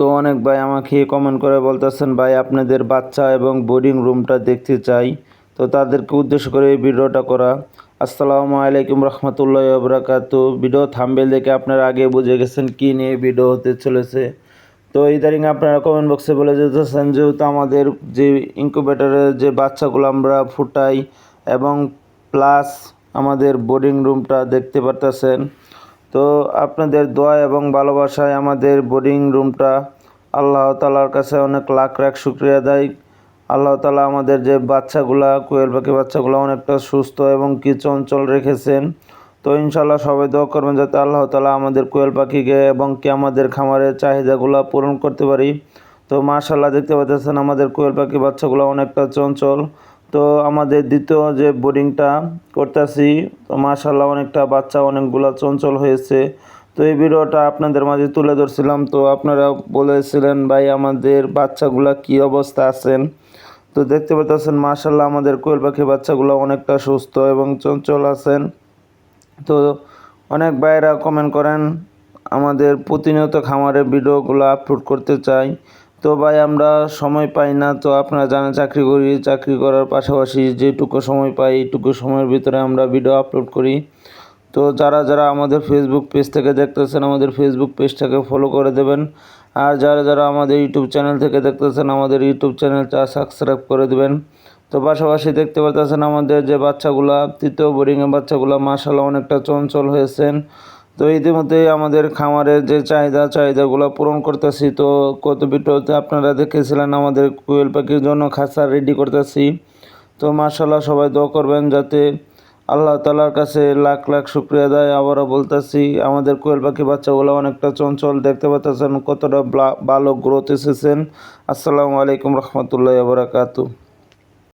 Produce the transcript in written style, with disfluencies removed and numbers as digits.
তো অনেক ভাই আমাকে কমেন্ট করে বলতেছেন ভাই আপনাদের বাচ্চা এবং বোর্ডিং রুমটা দেখতে চাই। তো তাদেরকে উদ্দেশ্য করে এই ভিডিওটা করা। আসসালামু আলাইকুম রহমতুল্লাহি ওয়া বারাকাতু। ভিডিও থাম্বনেল দেখে আপনারা আগে বুঝে গেছেন কী নিয়ে ভিডিও হতে চলেছে। তো ইদারিং আপনারা কমেন্ট বক্সে বলে যেতেছেন যেহেতু আমাদের যে ইনকিউবেটরের যে বাচ্চাগুলো আমরা ফুটাই এবং প্লাস আমাদের বোর্ডিং রুমটা দেখতে পারতেছেন। তো আপনাদের দোয়া এবং ভালোবাসায় আমাদের বোর্ডিং রুমটা আল্লাহ তাআলার কাছে অনেক লাখ লাখ শুকরিয়া দেয়। আল্লাহ তাআলা আমাদের যে বাচ্চাগুলা কোয়েল পাখি বাচ্চাগুলো অনেকটা সুস্থ এবং কি চঞ্চল রেখেছেন। তো ইনশাল্লাহ সবাই দোয়া করবেন যাতে আল্লাহ তাআলা আমাদের কোয়েল পাখিকে এবং কি আমাদের খামারের চাহিদাগুলো পূরণ করতে পারি। তো মাশাআল্লাহ দেখতে পাচ্ছেন আমাদের কোয়েল পাখি বাচ্চাগুলো অনেকটা চঞ্চল। তো আমাদের দ্বিতীয় যে বোর্ডিংটা করতেছি, তো মাশাআল্লাহ অনেকটা বাচ্চা অনেকগুলো চঞ্চল হয়েছে। তো এই ভিডিওটা আপনাদের মাঝে তুলে ধরছিলাম। তো আপনারা বলেছিলেন ভাই আমাদের বাচ্চাগুলা কি অবস্থা আছেন। তো দেখতে পাচ্ছেন মাশাআল্লাহ আমাদের কোয়েল পাখি বাচ্চাগুলো অনেকটা সুস্থ এবং চঞ্চল আছেন। তো অনেক ভাইয়েরা কমেন্ট করেন আমাদের প্রতিনিয়ত খামারের ভিডিওগুলো আপলোড করতে চাই। তো ভাই আমরা সময় পাই না। তো আপনারা জানেন চাকরি করি, চাকরি করার পাশাপাশি যেটুকু সময় পাই এইটুকু সময়ের ভিতরে আমরা ভিডিও আপলোড করি। তো যারা যারা আমাদের ফেসবুক পেজ থেকে দেখতেছেন আমাদের ফেসবুক পেজটাকে ফলো করে দেবেন। আর যারা যারা আমাদের ইউটিউব চ্যানেল থেকে দেখতেছেন আমাদের ইউটিউব চ্যানেলটা সাবস্ক্রাইব করে দেবেন। তো পাশাপাশি দেখতে পাচ্ছেন আমাদের যে বাচ্চাগুলা তৃতীয় বোর্ডিংয়ের বাচ্চাগুলা মাশাআল্লাহ অনেকটা চঞ্চল হয়েছেন। তো ইতিমধ্যেই আমাদের খামারের যে চাহিদাগুলো পূরণ করতেছি। তো কত ভিডিওতে আপনারা দেখেছিলেন আমাদের কোয়েল পাখির জন্য খাঁচা রেডি করতেছি। তো মাশাআল্লাহ সবাই দোয়া করবেন যাতে আল্লাহ তাআলার কাছে লাখ লাখ শুকরিয়া দেয়। আবারও বলতেছি আমাদের কোয়েল পাখি বাচ্চাগুলো অনেকটা চঞ্চল দেখতে পাচ্ছেন কতটা ভালো গ্রোথ এসেছেন। আসসালামু আলাইকুম রহমতুল্লাহি ওয়া বারাকাতুহু।